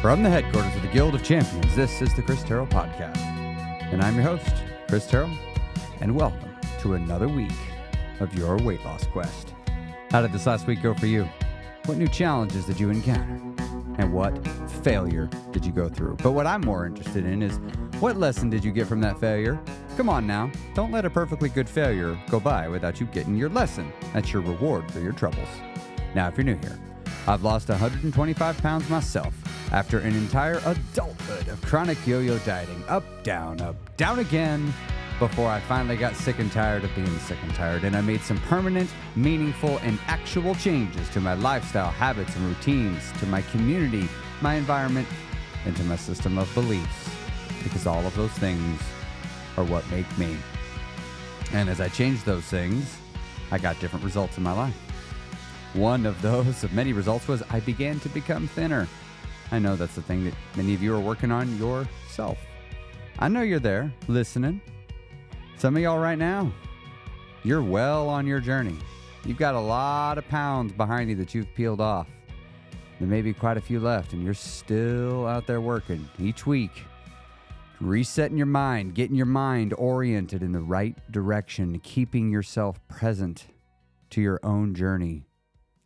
From the headquarters of the Guild of Champions, this is the Chris Terrell Podcast. And I'm your host, Chris Terrell, and welcome to another week of your weight loss quest. How did this last week go for you? What new challenges did you encounter? And what failure did you go through? But what I'm more interested in is, what lesson did you get from that failure? Come on now, don't let a perfectly good failure go by without you getting your lesson. That's your reward for your troubles. Now, if you're new here, I've lost 125 pounds myself after an entire adulthood of chronic yo-yo dieting, up, down again, before I finally got sick and tired of being sick and tired, and I made some permanent, meaningful, and actual changes to my lifestyle, habits, and routines, to my community, my environment, and to my system of beliefs, because all of those things are what make me. And as I changed those things, I got different results in my life. One of those many results was I began to become thinner. I know that's the thing that many of you are working on yourself. I know you're there, listening. Some of y'all right now, you're well on your journey. You've got a lot of pounds behind you that you've peeled off. There may be quite a few left, and you're still out there working each week, resetting your mind, getting your mind oriented in the right direction, keeping yourself present to your own journey,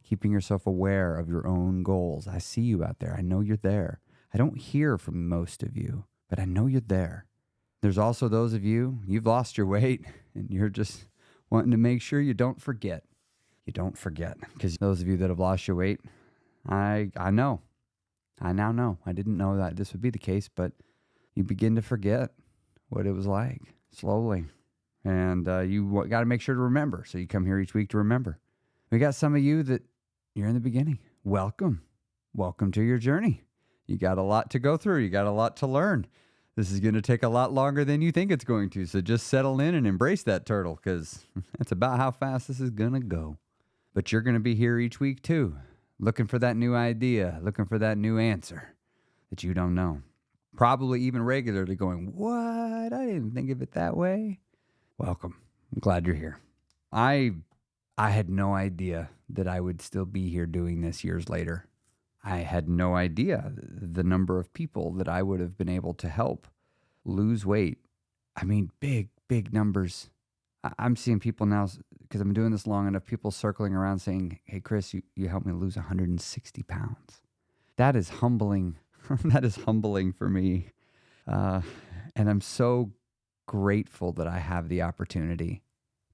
keeping yourself aware of your own goals. I see you out there. I know you're there. I don't hear from most of you, but I know you're there. There's also those of you, you've lost your weight, and you're just wanting to make sure you don't forget. You don't forget. Because those of you that have lost your weight, I know. I now know. I didn't know that this would be the case, but you begin to forget what it was like slowly. And you got to make sure to remember. So you come here each week to remember. We got some of you that you're in the beginning. Welcome. Welcome to your journey. You got a lot to go through. You got a lot to learn. This is going to take a lot longer than you think it's going to. So just settle in and embrace that turtle, because that's about how fast this is going to go. But you're going to be here each week too, looking for that new idea, looking for that new answer that you don't know. Probably even regularly going, what? I didn't think of it that way. Welcome. I'm glad you're here. I had no idea that I would still be here doing this years later. I had no idea the number of people that I would have been able to help lose weight. I mean, big numbers. I'm seeing people now, because I'm doing this long enough, people circling around saying, hey, Chris, you helped me lose 160 pounds. That is humbling. That is humbling for me. And I'm so grateful that I have the opportunity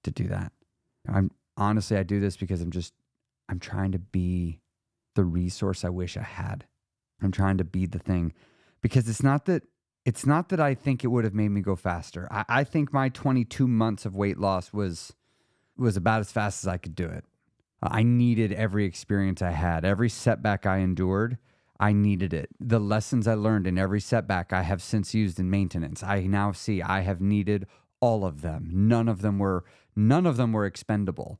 to do that. Honestly, I do this because I'm trying to be the resource I wish I had. I'm trying to be the thing, because it's not that I think it would have made me go faster. I think my 22 months of weight loss was about as fast as I could do it. I needed every experience I had, every setback I endured. I needed it. The lessons I learned in every setback I have since used in maintenance. I now see I have needed all of them. None of them were expendable.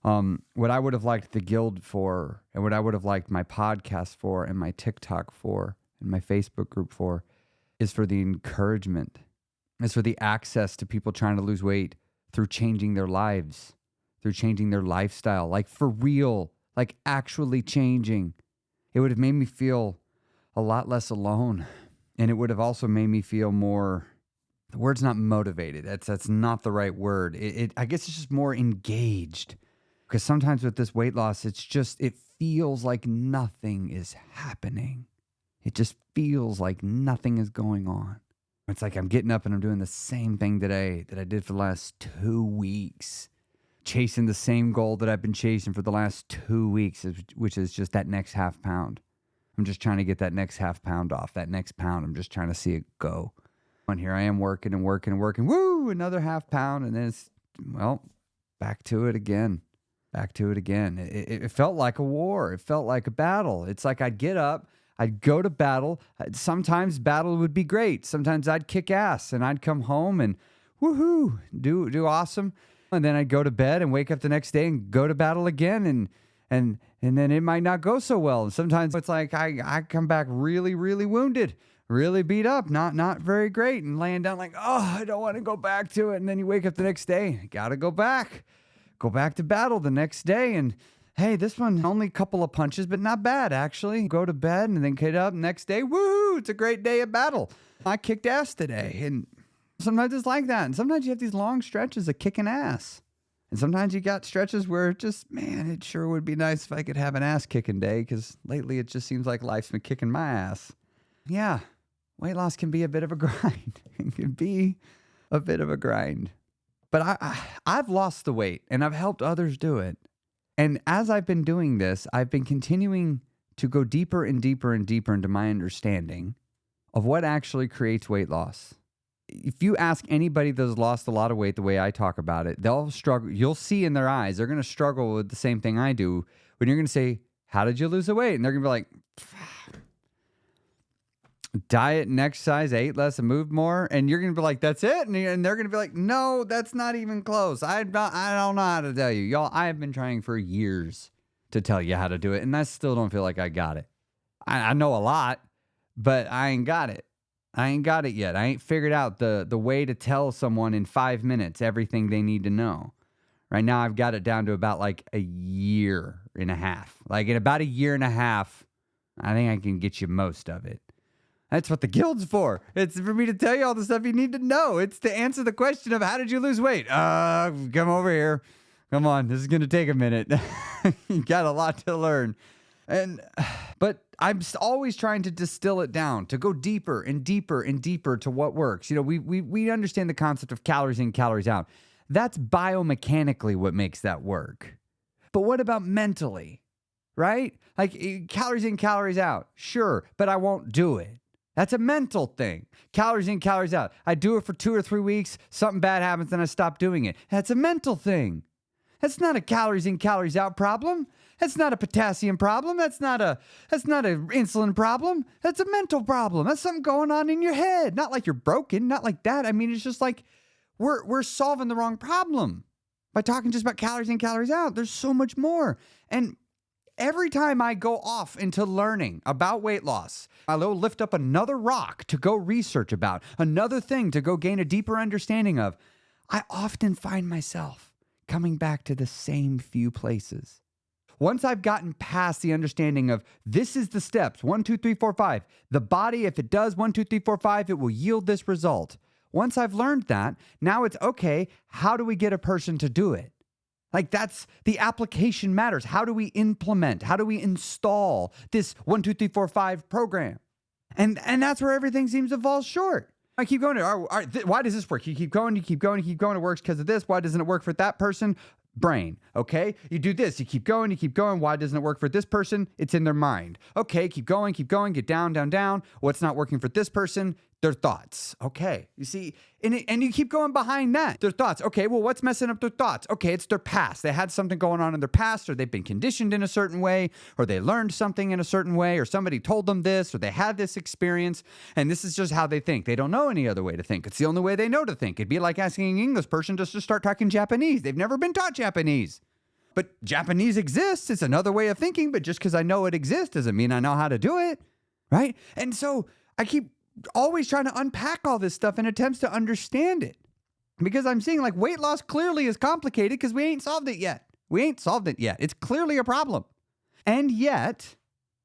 What I would have liked the Guild for, and what I would have liked my podcast for, and my TikTok for, and my Facebook group for, is for the encouragement. Is for the access to people trying to lose weight through changing their lives, through changing their lifestyle, like for real, like actually changing. It would have made me feel a lot less alone. And it would have also made me feel more, the word's not motivated. That's not the right word. I guess it's just more engaged. Because sometimes with this weight loss, it feels like nothing is happening. It just feels like nothing is going on. It's like I'm getting up and I'm doing the same thing today that I did for the last 2 weeks. Chasing the same goal that I've been chasing for the last 2 weeks, which is just that next half pound. I'm just trying to get that next half pound off. That next pound, I'm just trying to see it go. And here I am working. Woo, another half pound. And then it's, back to it again. It felt like a war. It felt like a battle. It's like I'd get up, I'd go to battle. Sometimes battle would be great. Sometimes I'd kick ass and I'd come home and woohoo, do awesome. And then I'd go to bed and wake up the next day and go to battle again. And then it might not go so well. And sometimes it's like I come back really, really wounded, really beat up, not very great, and laying down like, oh, I don't want to go back to it. And then you wake up the next day, got to go back to battle the next day. And Hey, this one only a couple of punches, but not bad, actually. Go to bed and then get up next day. Woohoo! It's a great day of battle. I kicked ass today. And sometimes it's like that. And sometimes you have these long stretches of kicking ass. And sometimes you got stretches where it sure would be nice if I could have an ass kicking day, because lately it just seems like life's been kicking my ass. Yeah, weight loss can be a bit of a grind. It can be a bit of a grind. But I've lost the weight and I've helped others do it. And as I've been doing this, I've been continuing to go deeper and deeper and deeper into my understanding of what actually creates weight loss. If you ask anybody that's lost a lot of weight the way I talk about it, they'll struggle. You'll see in their eyes, they're going to struggle with the same thing I do when you're going to say, how did you lose the weight? And they're going to be like, diet and exercise, ate less and moved more. And you're going to be like, that's it? And they're going to be like, no, that's not even close. I don't know how to tell you. Y'all, I have been trying for years to tell you how to do it. And I still don't feel like I got it. I know a lot, but I ain't got it. I ain't got it yet. I ain't figured out the way to tell someone in 5 minutes everything they need to know. Right now, I've got it down to about like a year and a half. Like in about a year and a half, I think I can get you most of it. That's what the guild's for. It's for me to tell you all the stuff you need to know. It's to answer the question of how did you lose weight? Come over here. Come on, this is going to take a minute. You got a lot to learn. But I'm always trying to distill it down, to go deeper and deeper and deeper to what works. You know, we understand the concept of calories in, calories out. That's biomechanically what makes that work. But what about mentally, right? Like calories in, calories out. Sure, but I won't do it. That's a mental thing. Calories in, calories out. I do it for 2 or 3 weeks. Something bad happens and I stop doing it. That's a mental thing. That's not a calories in, calories out problem. That's not a potassium problem. That's not a insulin problem. That's a mental problem. That's something going on in your head. Not like you're broken. Not like that. I mean, it's just like we're solving the wrong problem by talking just about calories in, calories out. There's so much more. And every time I go off into learning about weight loss, I'll lift up another rock to go research about, another thing to go gain a deeper understanding of. I often find myself coming back to the same few places. Once I've gotten past the understanding of this is the steps, 1, 2, 3, 4, 5. The body, if it does 1, 2, 3, 4, 5, it will yield this result. Once I've learned that, now it's okay, how do we get a person to do it? Like that's the application matters. How do we implement? How do we install this 1, 2, 3, 4, 5 program? And that's where everything seems to fall short. I keep going. Why does this work? You keep going, you keep going, you keep going. It works because of this. Why doesn't it work for that person? Brain. Okay. You do this. You keep going, you keep going. Why doesn't it work for this person? It's in their mind. Okay. Keep going, get down, down, down. What's not working for this person? Their thoughts. Okay. You see, and you keep going behind that. Their thoughts. Okay. Well, what's messing up their thoughts? Okay. It's their past. They had something going on in their past, or they've been conditioned in a certain way, or they learned something in a certain way, or somebody told them this, or they had this experience. And this is just how they think. They don't know any other way to think. It's the only way they know to think. It'd be like asking an English person just to start talking Japanese. They've never been taught Japanese. But Japanese exists. It's another way of thinking. But just because I know it exists doesn't mean I know how to do it. Right? And so I keep always trying to unpack all this stuff in attempts to understand it. Because I'm seeing like weight loss clearly is complicated because we ain't solved it yet. It's clearly a problem. And yet,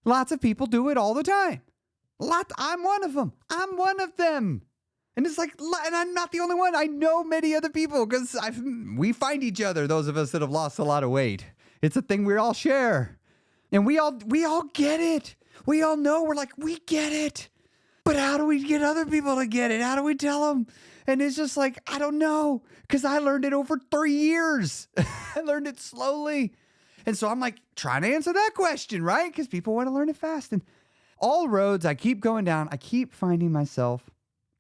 lots of people do it all the time. I'm one of them. And it's like, and I'm not the only one. I know many other people because we find each other, those of us that have lost a lot of weight. It's a thing we all share. And we all get it. We all know, we're like, we get it. But how do we get other people to get it? How do we tell them? And it's just like, I don't know, because I learned it over 3 years. I learned it slowly. And so I'm like trying to answer that question, right? Because people want to learn it fast. And all roads I keep going down, I keep finding myself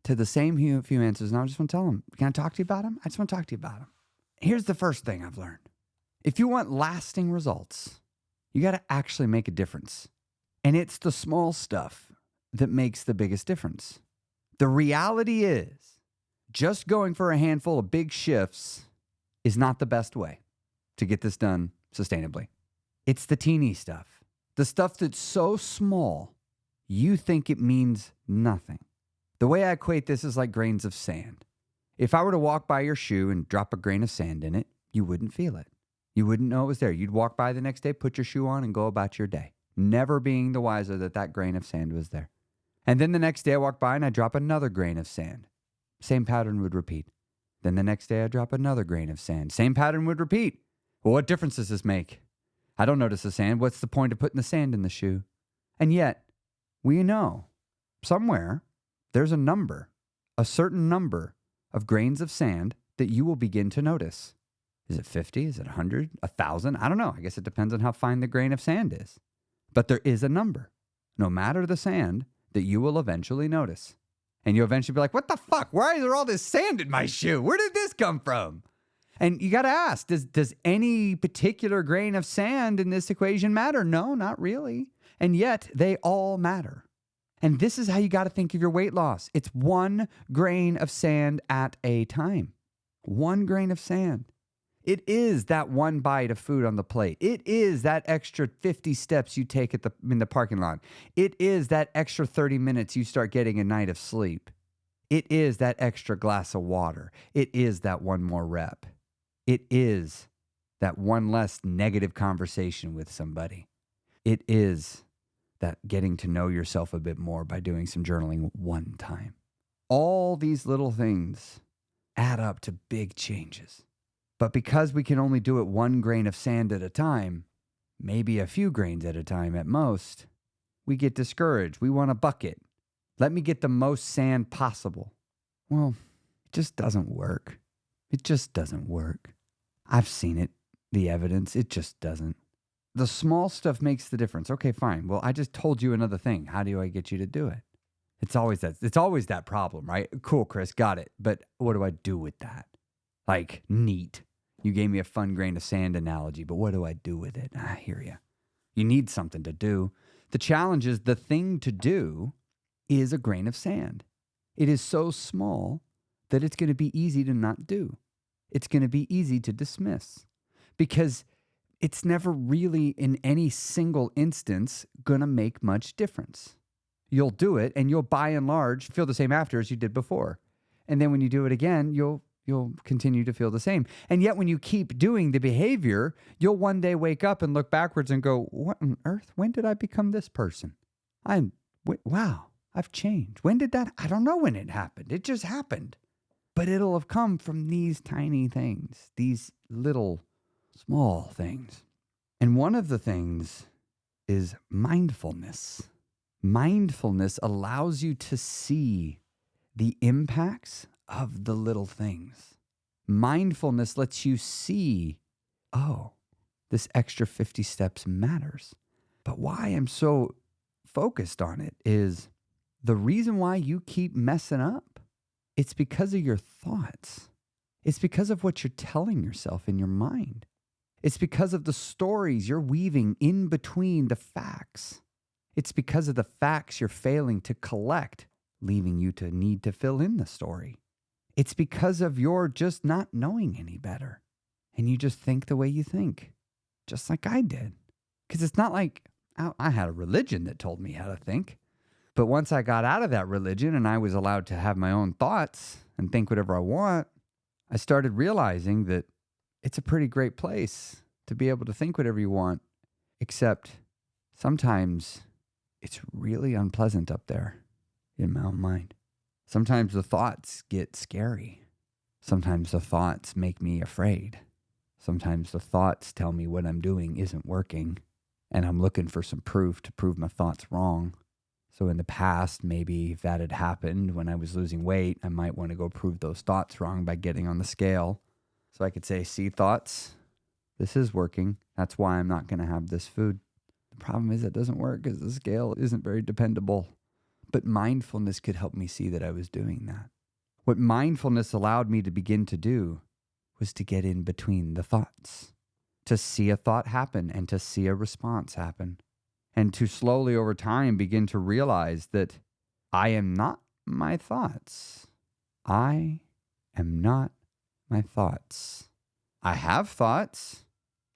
to the same few answers. And I just want to tell them, can I talk to you about them? I just want to talk to you about them. Here's the first thing I've learned. If you want lasting results, you got to actually make a difference. And it's the small stuff that makes the biggest difference. The reality is, just going for a handful of big shifts is not the best way to get this done sustainably. It's the teeny stuff. The stuff that's so small, you think it means nothing. The way I equate this is like grains of sand. If I were to walk by your shoe and drop a grain of sand in it, you wouldn't feel it. You wouldn't know it was there. You'd walk by the next day, put your shoe on, and go about your day, never being the wiser that that grain of sand was there. And then the next day I walk by and I drop another grain of sand. Same pattern would repeat. Then the next day I drop another grain of sand. Same pattern would repeat. Well, what difference does this make? I don't notice the sand. What's the point of putting the sand in the shoe? And yet, we know somewhere there's a certain number of grains of sand that you will begin to notice. Is it 50? Is it 100? 1,000? I don't know. I guess it depends on how fine the grain of sand is. But there is a number, no matter the sand, that you will eventually notice. And you'll eventually be like, what the fuck? Why is there all this sand in my shoe? Where did this come from? And you got to ask, does any particular grain of sand in this equation matter? No, not really. And yet they all matter. And this is how you got to think of your weight loss. It's one grain of sand at a time. One grain of sand. It is that one bite of food on the plate. It is that extra 50 steps you take in the parking lot. It is that extra 30 minutes you start getting a night of sleep. It is that extra glass of water. It is that one more rep. It is that one less negative conversation with somebody. It is that getting to know yourself a bit more by doing some journaling one time. All these little things add up to big changes. But because we can only do it one grain of sand at a time, maybe a few grains at a time at most, we get discouraged. We want a bucket. Let me get the most sand possible. Well, it just doesn't work. It just doesn't work. I've seen it, the evidence. It just doesn't. The small stuff makes the difference. Okay, fine. Well, I just told you another thing. How do I get you to do it? It's always that problem, right? Cool, Chris, got it. But what do I do with that? Like, neat. You gave me a fun grain of sand analogy, but what do I do with it? I hear you. You need something to do. The challenge is the thing to do is a grain of sand. It is so small that it's going to be easy to not do. It's going to be easy to dismiss because it's never really in any single instance going to make much difference. You'll do it and you'll by and large feel the same after as you did before. And then when you do it again, you'll continue to feel the same. And yet when you keep doing the behavior, you'll one day wake up and look backwards and go, what on earth? When did I become this person? Wow, I've changed. When did that? I don't know when it happened. It just happened. But it'll have come from these tiny things, these little small things. And one of the things is mindfulness. Mindfulness allows you to see the impacts of the little things. Mindfulness lets you see, oh, this extra 50 steps matters. But why I'm so focused on it is the reason why you keep messing up. It's because of your thoughts. It's because of what you're telling yourself in your mind. It's because of the stories you're weaving in between the facts. It's because of the facts you're failing to collect, leaving you to need to fill in the story. It's because of your just not knowing any better. And you just think the way you think, just like I did. Because it's not like I had a religion that told me how to think. But once I got out of that religion and I was allowed to have my own thoughts and think whatever I want, I started realizing that it's a pretty great place to be able to think whatever you want, except sometimes it's really unpleasant up there in my own mind. Sometimes the thoughts get scary. Sometimes the thoughts make me afraid. Sometimes the thoughts tell me what I'm doing isn't working, and I'm looking for some proof to prove my thoughts wrong. So in the past, maybe if that had happened when I was losing weight, I might want to go prove those thoughts wrong by getting on the scale. So I could say, see, thoughts, this is working. That's why I'm not going to have this food. The problem is it doesn't work because the scale isn't very dependable. But mindfulness could help me see that I was doing that. What mindfulness allowed me to begin to do was to get in between the thoughts, to see a thought happen and to see a response happen, and to slowly over time begin to realize that I am not my thoughts. I am not my thoughts. I have thoughts.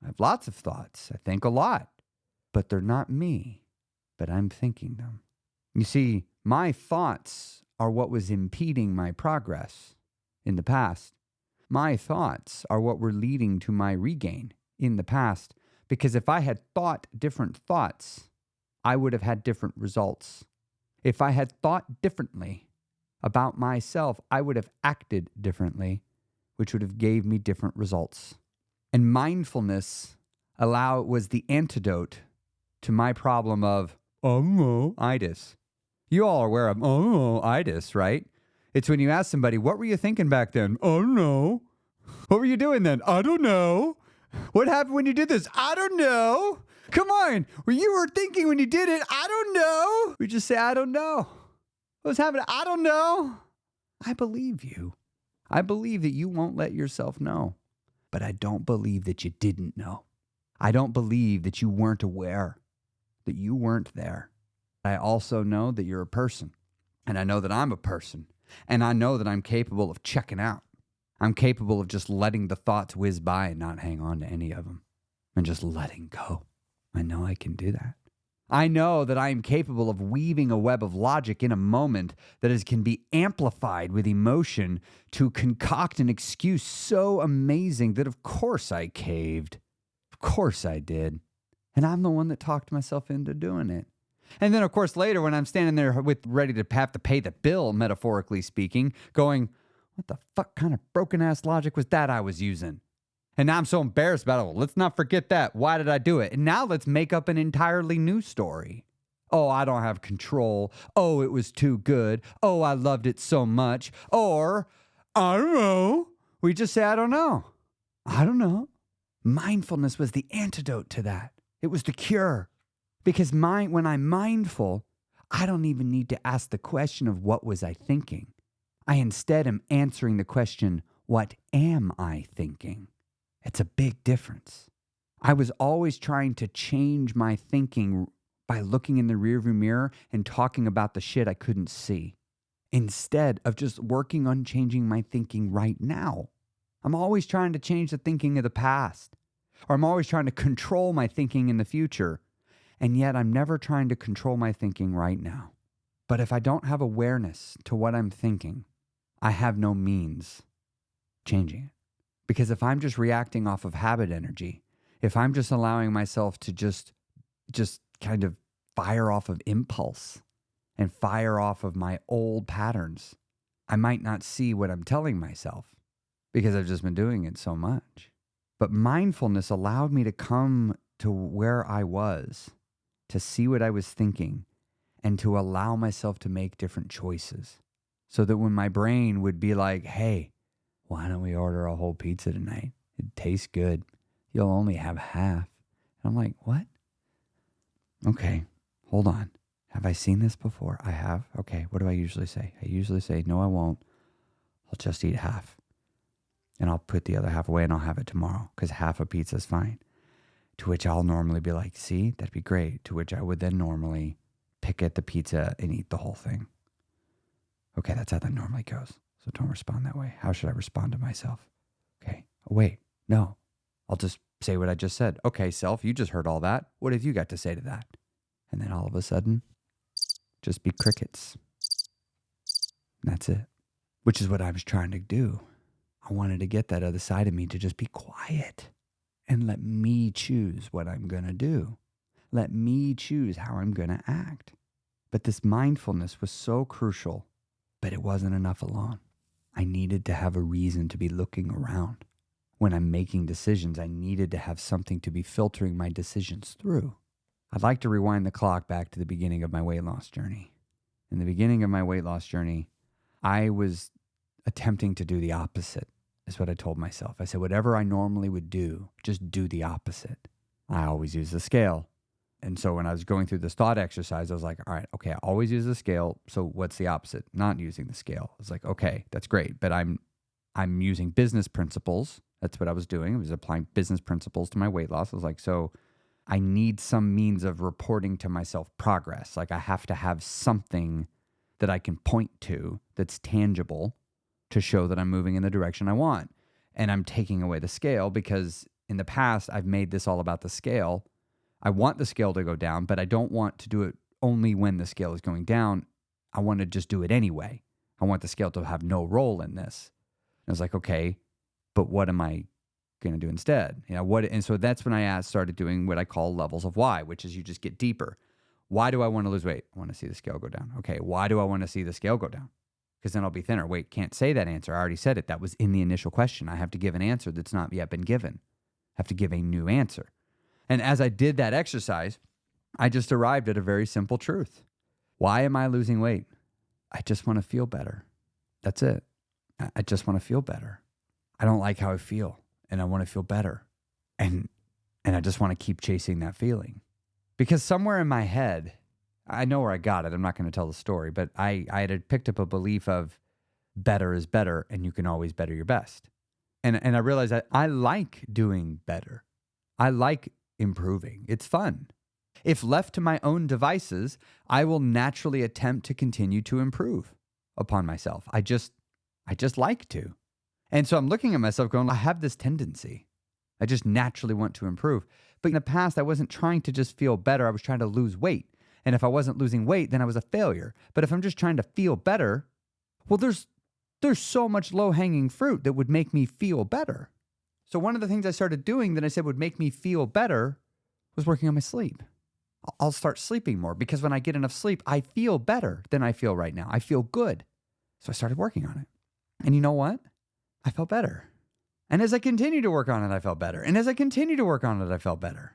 I have lots of thoughts. I think a lot, but they're not me, but I'm thinking them. You see, my thoughts are what was impeding my progress in the past. My thoughts are what were leading to my regain in the past, because if I had thought different thoughts, I would have had different results. If I had thought differently about myself, I would have acted differently, which would have gave me different results. And mindfulness was the antidote to my problem of itis. You all are aware of itis, right? It's when you ask somebody, what were you thinking back then? Oh, no. What were you doing then? I don't know. What happened when you did this? I don't know. Come on. What you were thinking when you did it? I don't know. We just say, I don't know. What's happening? I don't know. I believe you. I believe that you won't let yourself know. But I don't believe that you didn't know. I don't believe that you weren't aware, that you weren't there. I also know that you're a person. And I know that I'm a person. And I know that I'm capable of checking out. I'm capable of just letting the thoughts whiz by and not hang on to any of them. And just letting go. I know I can do that. I know that I am capable of weaving a web of logic in a moment that can be amplified with emotion to concoct an excuse so amazing that of course I caved. Of course I did. And I'm the one that talked myself into doing it. And then, of course, later when I'm standing there ready to have to pay the bill, metaphorically speaking, going, what the fuck kind of broken-ass logic was that I was using? And now I'm so embarrassed about it. Well, let's not forget that. Why did I do it? And now let's make up an entirely new story. Oh, I don't have control. Oh, it was too good. Oh, I loved it so much. Or, I don't know. We just say, I don't know. I don't know. Mindfulness was the antidote to that. It was the cure. Because when I'm mindful, I don't even need to ask the question of what was I thinking. I instead am answering the question, what am I thinking? It's a big difference. I was always trying to change my thinking by looking in the rearview mirror and talking about the shit I couldn't see, instead of just working on changing my thinking right now. I'm always trying to change the thinking of the past, or I'm always trying to control my thinking in the future, and yet I'm never trying to control my thinking right now. But if I don't have awareness to what I'm thinking, I have no means changing it. Because if I'm just reacting off of habit energy, if I'm just allowing myself to just kind of fire off of impulse and fire off of my old patterns, I might not see what I'm telling myself because I've just been doing it so much. But mindfulness allowed me to come to where I was, to see what I was thinking, and to allow myself to make different choices. So that when my brain would be like, hey, why don't we order a whole pizza tonight? It tastes good. You'll only have half. And I'm like, what? Okay, hold on. Have I seen this before? I have. Okay, what do I usually say? I usually say, no, I won't. I'll just eat half. And I'll put the other half away and I'll have it tomorrow because half a pizza is fine. To which I'll normally be like, see, that'd be great. To which I would then normally pick at the pizza and eat the whole thing. Okay, that's how that normally goes. So don't respond that way. How should I respond to myself? Okay. Oh, wait, no. I'll just say what I just said. Okay, self, you just heard all that. What have you got to say to that? And then all of a sudden, just be crickets. And that's it. Which is what I was trying to do. I wanted to get that other side of me to just be quiet and let me choose what I'm going to do. Let me choose how I'm going to act. But this mindfulness was so crucial, but it wasn't enough alone. I needed to have a reason to be looking around. When I'm making decisions, I needed to have something to be filtering my decisions through. I'd like to rewind the clock back to the beginning of my weight loss journey. In the beginning of my weight loss journey, I was attempting to do the opposite, is what I told myself. I said, whatever I normally would do, just do the opposite. I always use the scale. And so when I was going through this thought exercise, I was like, all right, okay, I always use the scale. So what's the opposite? Not using the scale. I was like, okay, that's great. But I'm using business principles. That's what I was doing. I was applying business principles to my weight loss. I was like, so I need some means of reporting to myself progress. Like I have to have something that I can point to that's tangible to show that I'm moving in the direction I want. And I'm taking away the scale because in the past, I've made this all about the scale. I want the scale to go down, but I don't want to do it only when the scale is going down. I want to just do it anyway. I want the scale to have no role in this. And I was like, okay, but what am I going to do instead? And so that's when I started doing what I call levels of why, which is you just get deeper. Why do I want to lose weight? I want to see the scale go down. Okay, why do I want to see the scale go down? Because then I'll be thinner. Wait, can't say that answer. I already said it. That was in the initial question. I have to give an answer that's not yet been given. I have to give a new answer. And as I did that exercise, I just arrived at a very simple truth. Why am I losing weight? I just want to feel better. That's it. I just want to feel better. I don't like how I feel, and I want to feel better. And I just want to keep chasing that feeling. Because somewhere in my head, I know where I got it. I'm not going to tell the story, but I had picked up a belief of better is better, and you can always better your best. And I realized that I like doing better. I like improving. It's fun. If left to my own devices, I will naturally attempt to continue to improve upon myself. I just like to. And so I'm looking at myself going, I have this tendency. I just naturally want to improve. But in the past, I wasn't trying to just feel better. I was trying to lose weight. And if I wasn't losing weight, then I was a failure. But if I'm just trying to feel better, well, there's so much low-hanging fruit that would make me feel better. So one of the things I started doing that I said would make me feel better was working on my sleep. I'll start sleeping more because when I get enough sleep, I feel better than I feel right now. I feel good. So I started working on it. And you know what? I felt better. And as I continued to work on it, I felt better. And as I continued to work on it, I felt better.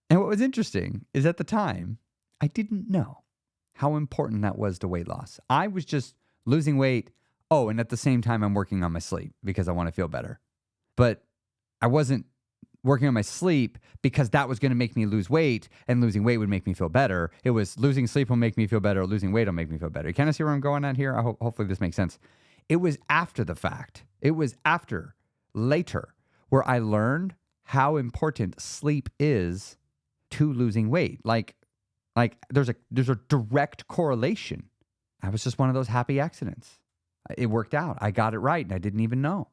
And what was interesting is at the time, I didn't know how important that was to weight loss. I was just losing weight. Oh, and at the same time, I'm working on my sleep because I want to feel better. But I wasn't working on my sleep because that was going to make me lose weight, and losing weight would make me feel better. It was losing sleep will make me feel better, or losing weight will make me feel better. You kind of see where I'm going at here? Hopefully this makes sense. It was after the fact. It was later, where I learned how important sleep is to losing weight. Like there's a direct correlation. I was just one of those happy accidents. It worked out. I got it right, and I didn't even know.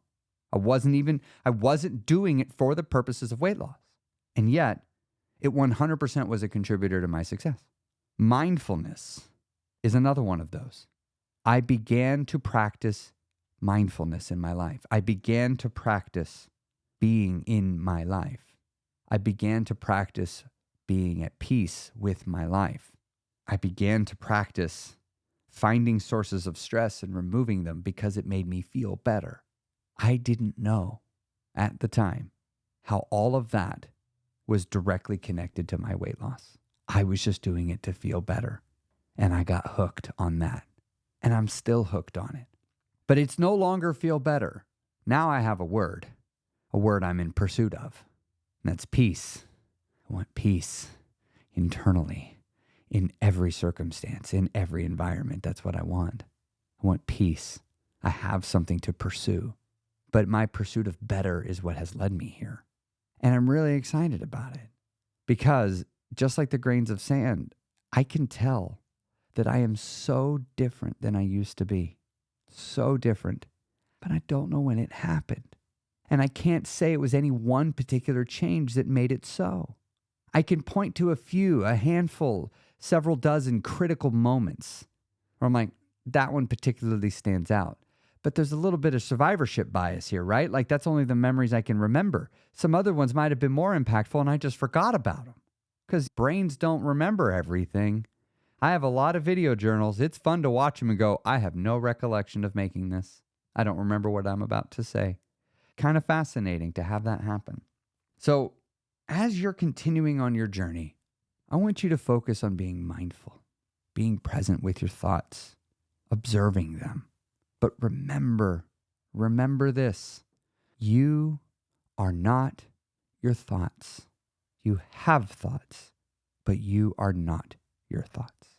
I wasn't doing it for the purposes of weight loss. And yet, it 100% was a contributor to my success. Mindfulness is another one of those. I began to practice mindfulness in my life. I began to practice being in my life. I began to practice being at peace with my life. I began to practice finding sources of stress and removing them because it made me feel better. I didn't know at the time how all of that was directly connected to my weight loss. I was just doing it to feel better. And I got hooked on that. And I'm still hooked on it. But it's no longer feel better. Now I have a word I'm in pursuit of. And that's peace. I want peace internally, in every circumstance, in every environment. That's what I want. I want peace. I have something to pursue. But my pursuit of better is what has led me here. And I'm really excited about it because just like the grains of sand, I can tell that I am so different than I used to be. So different. But I don't know when it happened. And I can't say it was any one particular change that made it so. I can point to a handful, several dozen critical moments where I'm like, that one particularly stands out. But there's a little bit of survivorship bias here, right? Like that's only the memories I can remember. Some other ones might have been more impactful and I just forgot about them because brains don't remember everything. I have a lot of video journals. It's fun to watch them and go, I have no recollection of making this. I don't remember what I'm about to say. Kind of fascinating to have that happen. So as you're continuing on your journey, I want you to focus on being mindful, being present with your thoughts, observing them. But remember this. You are not your thoughts. You have thoughts, but you are not your thoughts.